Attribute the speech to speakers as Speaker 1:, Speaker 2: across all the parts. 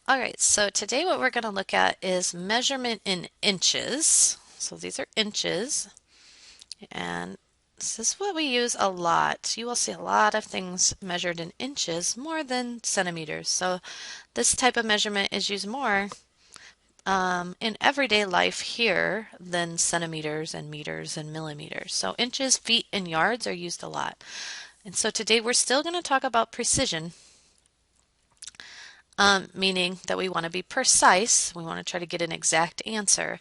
Speaker 1: All right, so today what we're going to look at is measurement in inches. So these are inches, and this is what we use a lot. You will see a lot of things measured in inches more than centimeters. So this type of measurement is used more in everyday life here than centimeters and meters and millimeters. So inches, feet, and yards are used a lot. And so today we're still going to talk about precision, meaning that we want to be precise. We want to try to get an exact answer.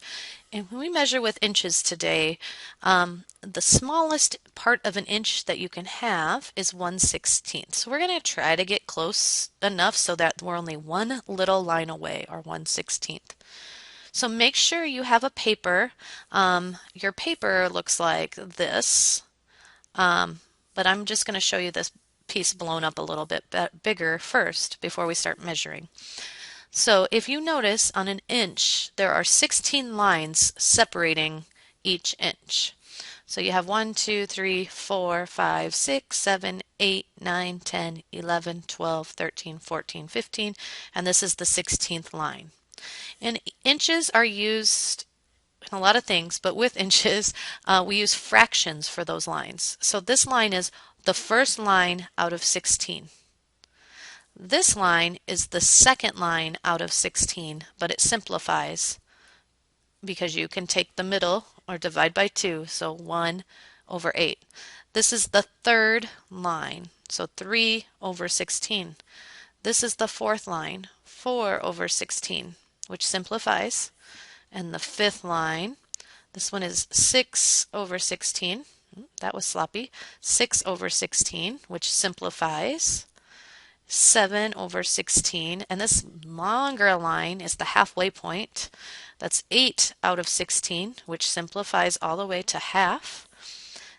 Speaker 1: And when we measure with inches today, the smallest part of an inch that you can have is 1/16. So we're going to try to get close enough so that we're only one little line away, or 1/16. So make sure you have a paper. Your paper looks like this, but I'm just going to show you this piece blown up a little bit bigger first before we start measuring. So if you notice on an inch, there are 16 lines separating each inch. So you have 1, 2, 3, 4, 5, 6, 7, 8, 9, 10, 11, 12, 13, 14, 15, and this is the 16th line. And inches are used in a lot of things, but with inches, we use fractions for those lines. So this line is the first line out of 16. This line is the second line out of 16, but it simplifies because you can take the middle or divide by 2, so 1/8. This is the third line, so 3/16. This is the fourth line, 4/16, which simplifies. And the fifth line, this one is 6/16. That was sloppy. 6/16, which simplifies. 7/16, and this longer line is the halfway point. That's 8/16, which simplifies all the way to half.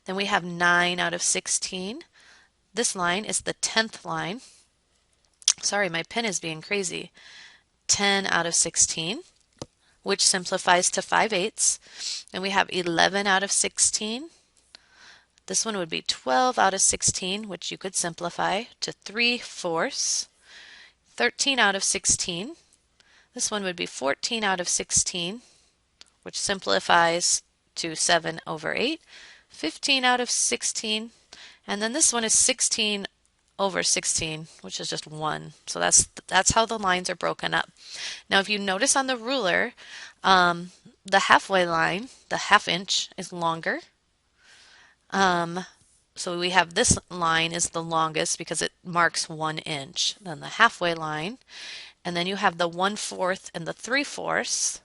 Speaker 1: Then we have 9/16. This line is the 10th line. Sorry, my pen is being crazy. 10/16, which simplifies to 5/8. Then we have 11/16. This one would be 12/16, which you could simplify to 3/4. 13/16. This one would be 14/16, which simplifies to 7/8. 15/16. And then this one is 16/16, which is just 1. So that's how the lines are broken up. Now if you notice on the ruler, the halfway line, the half inch, is longer. So we have this line is the longest because it marks 1 inch. Then the halfway line, and then you have the 1/4 and the 3/4.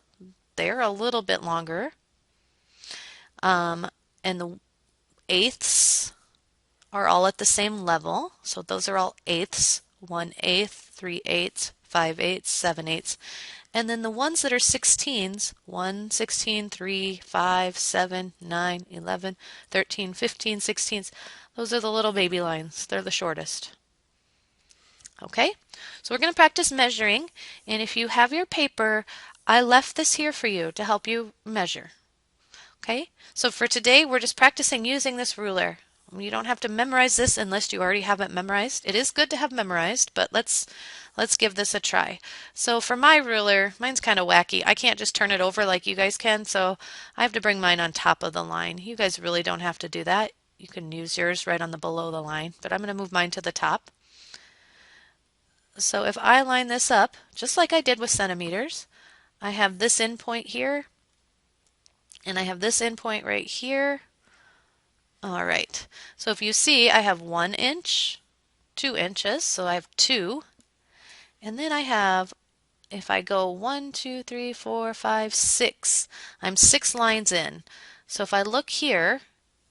Speaker 1: They're a little bit longer. And the eighths are all at the same level. So those are all eighths: 1/8, 3/8, 5/8, 7/8. And then the ones that are 16s, 1, 16, 3, 5, 7, 9, 11, 13, 15, 16s, those are the little baby lines. They're the shortest. Okay, so we're going to practice measuring, and if you have your paper, I left this here for you to help you measure. Okay, so for today, we're just practicing using this ruler. You don't have to memorize this unless you already have it memorized. It is good to have memorized, but let's give this a try. So for my ruler, mine's kind of wacky. I can't just turn it over like you guys can, so I have to bring mine on top of the line. You guys really don't have to do that. You can use yours right on the below the line, but I'm going to move mine to the top. So if I line this up, just like I did with centimeters, I have this endpoint here, and I have this endpoint right here. All right, so if you see, I have 1 inch, 2 inches, so I have 2. And then I have, if I go 1, 2, 3, 4, 5, 6, I'm 6 lines in. So if I look here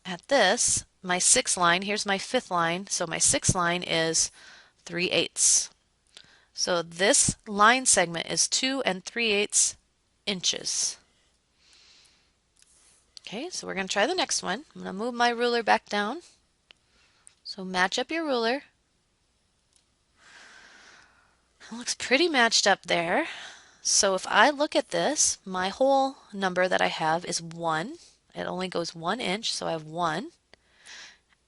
Speaker 1: at this, my 6th line, here's my 5th line, so my 6th line is 3/8. So this line segment is 2 3/8 inches. Okay, so we're going to try the next one. I'm going to move my ruler back down. So match up your ruler. It looks pretty matched up there. So if I look at this, my whole number that I have is 1. It only goes 1 inch, so I have 1.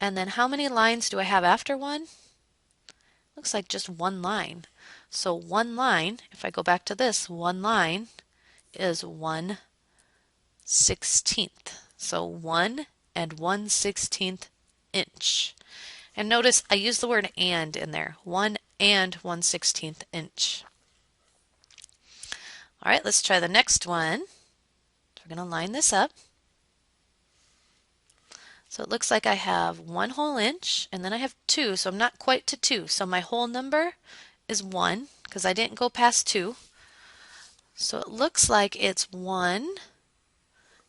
Speaker 1: And then how many lines do I have after 1? Looks like just 1 line. So one line, if I go back to this, one line is 1/16. So 1 and 1/16 inch. And notice I use the word and in there. 1 and 1/16 inch. All right, let's try the next one. We're going to line this up. So it looks like I have 1 whole inch and then I have 2, so I'm not quite to 2. So my whole number is 1 because I didn't go past 2. So it looks like it's 1.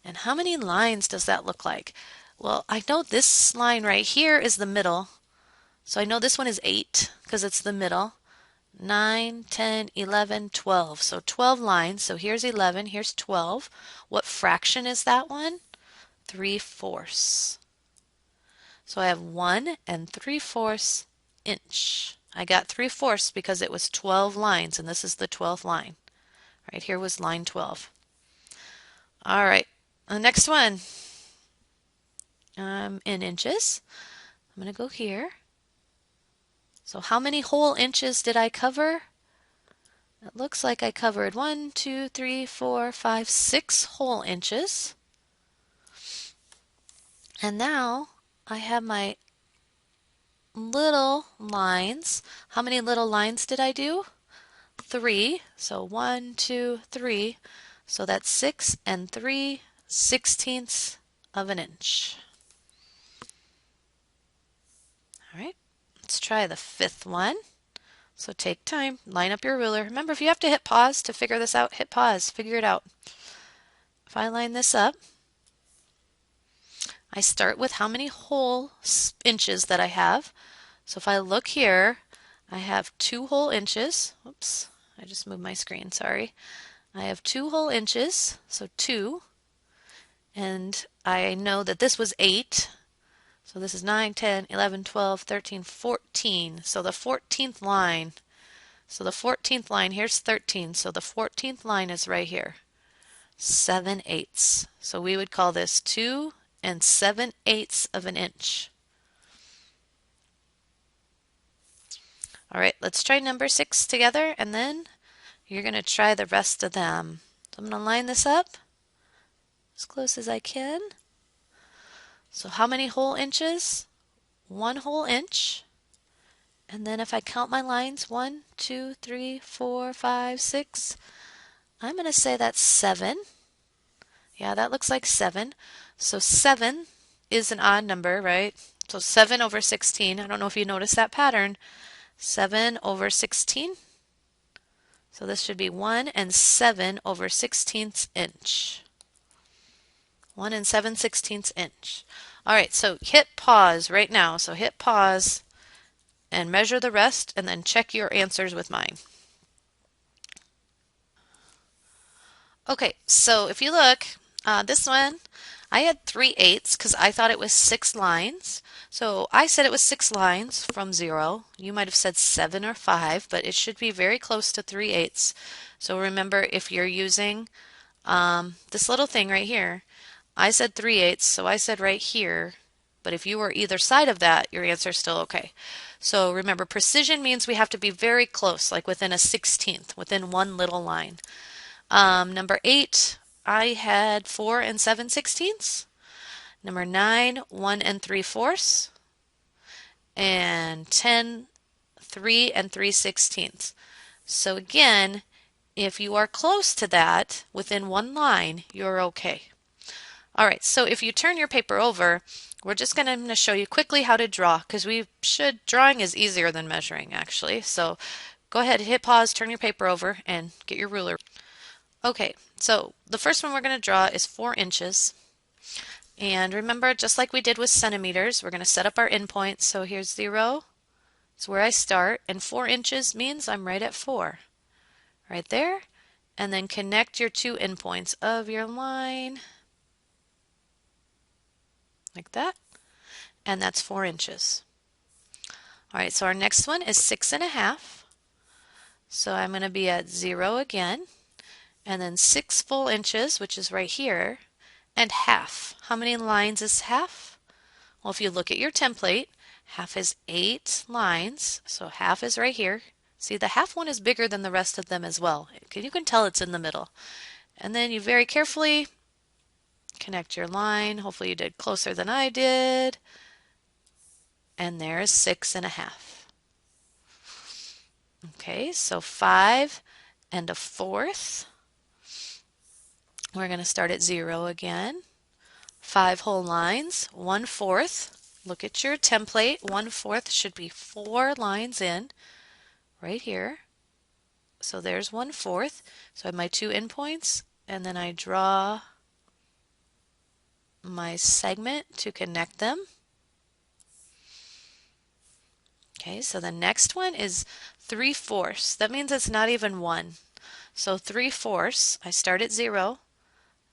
Speaker 1: And how many lines does that look like? Well, I know this line right here is the middle. So I know this one is 8 because it's the middle. 9, 10, 11, 12. So 12 lines. So here's 11, here's 12. What fraction is that one? 3/4. So I have 1 and 3/4 inch. I got 3/4 because it was 12 lines, and this is the 12th line. Right here was line 12. All right, the next one in inches. I'm going to go here. So how many whole inches did I cover? It looks like I covered 1, 2, 3, 4, 5, 6 whole inches. And now I have my little lines. How many little lines did I do? 3. So 1, 2, 3. So that's 6 and 3/16 of an inch. All right, let's try the 5th one. So take time, line up your ruler. Remember, if you have to hit pause to figure this out, hit pause, figure it out. If I line this up, I start with how many whole inches that I have. So if I look here, I have 2 whole inches. Oops, I just moved my screen, sorry. I have 2 whole inches, so 2. And I know that this was 8. So this is 9, 10, 11, 12, 13, 14. So the 14th line. So the 14th line, here's 13. So the 14th line is right here. 7/8. So we would call this 2 and 7/8 of an inch. All right, let's try number 6 together, and then you're going to try the rest of them. So I'm going to line this up as close as I can. So how many whole inches? 1 whole inch. And then if I count my lines, 1, 2, 3, 4, 5, 6, I'm going to say that's 7. Yeah, that looks like 7. So 7 is an odd number, right? So 7/16. I don't know if you noticed that pattern. 7/16. So this should be 1 and 7/16 inch. 1 and 7/16 inch. All right, so hit pause right now. So hit pause and measure the rest and then check your answers with mine. Okay, so if you look, this one, I had 3/8 because I thought it was 6 lines. So I said it was 6 lines from 0. You might have said 7 or 5, but it should be very close to 3/8. So remember, if you're using this little thing right here, I said 3/8, so I said right here, but if you were either side of that, your answer is still okay. So remember, precision means we have to be very close, like within a 16th, within one little line. Number 8, I had 4 and 7/16. Number 9, 1 and 3/4. And 10, 3 and 3/16. So again, if you are close to that, within one line, you're okay. All right, so if you turn your paper over, we're just going to show you quickly how to draw because drawing is easier than measuring actually. So go ahead, hit pause, turn your paper over and get your ruler. Okay, so the first one we're going to draw is 4 inches. And remember, just like we did with centimeters, we're going to set up our endpoints. So here's 0, it's where I start, and 4 inches means I'm right at 4. Right there. And then connect your 2 endpoints of your line like that, and that's 4 inches. All right, so our next one is 6.5. So I'm going to be at 0 again, and then 6 full inches, which is right here, and half. How many lines is half? Well, if you look at your template, half is 8 lines, so half is right here, See, the half one is bigger than the rest of them as well. You can tell it's in the middle. And then you very carefully connect your line. Hopefully you did closer than I did. And there's 6.5. Okay, so 5 and a fourth. We're going to start at 0 again. 5 whole lines, 1/4. Look at your template. 1/4 should be 4 lines in right here. So there's 1/4. So I have my 2 endpoints, and then I draw my segment to connect them. Okay, so the next one is 3/4. That means it's not even 1. So 3/4, I start at 0.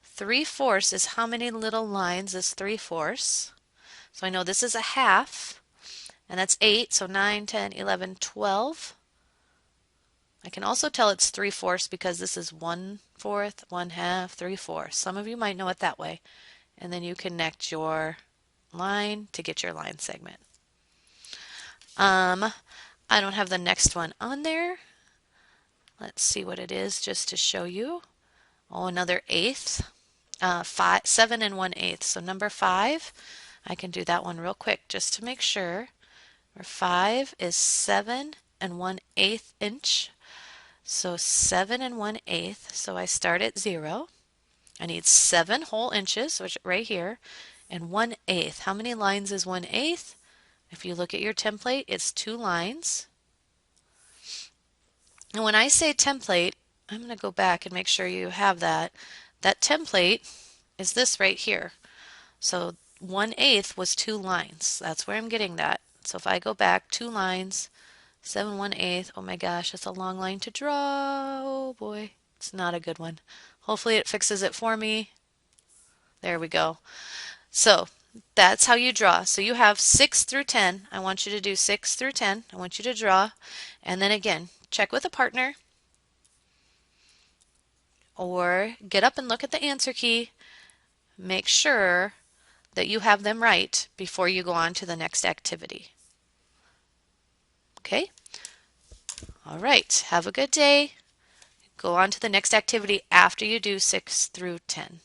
Speaker 1: 3/4 is how many little lines is 3/4? So I know this is a half, and that's 8, so 9, 10, 11, 12. I can also tell it's 3/4 because this is 1/4, 1/2, 3/4. Some of you might know it that way. And then you connect your line to get your line segment. I don't have the next one on there. Let's see what it is just to show you. Oh, another eighth. 7 and 1/8. So number 5, I can do that one real quick just to make sure. Number 5 is 7 and 1/8 inch. So 7 and 1/8. So I start at 0. I need 7 whole inches, which right here, and 1/8. How many lines is 1/8? If you look at your template, it's 2 lines. And when I say template, I'm going to go back and make sure you have that. That template is this right here. So 1/8 was 2 lines. That's where I'm getting that. So if I go back 2 lines, 7 1/8, oh my gosh, that's a long line to draw. Oh boy, it's not a good one. Hopefully it fixes it for me. There we go. So that's how you draw. So you have 6 through 10. I want you to do 6 through 10. I want you to draw. And then again, check with a partner or get up and look at the answer key. Make sure that you have them right before you go on to the next activity. Okay? All right. Have a good day. Go on to the next activity after you do 6 through 10.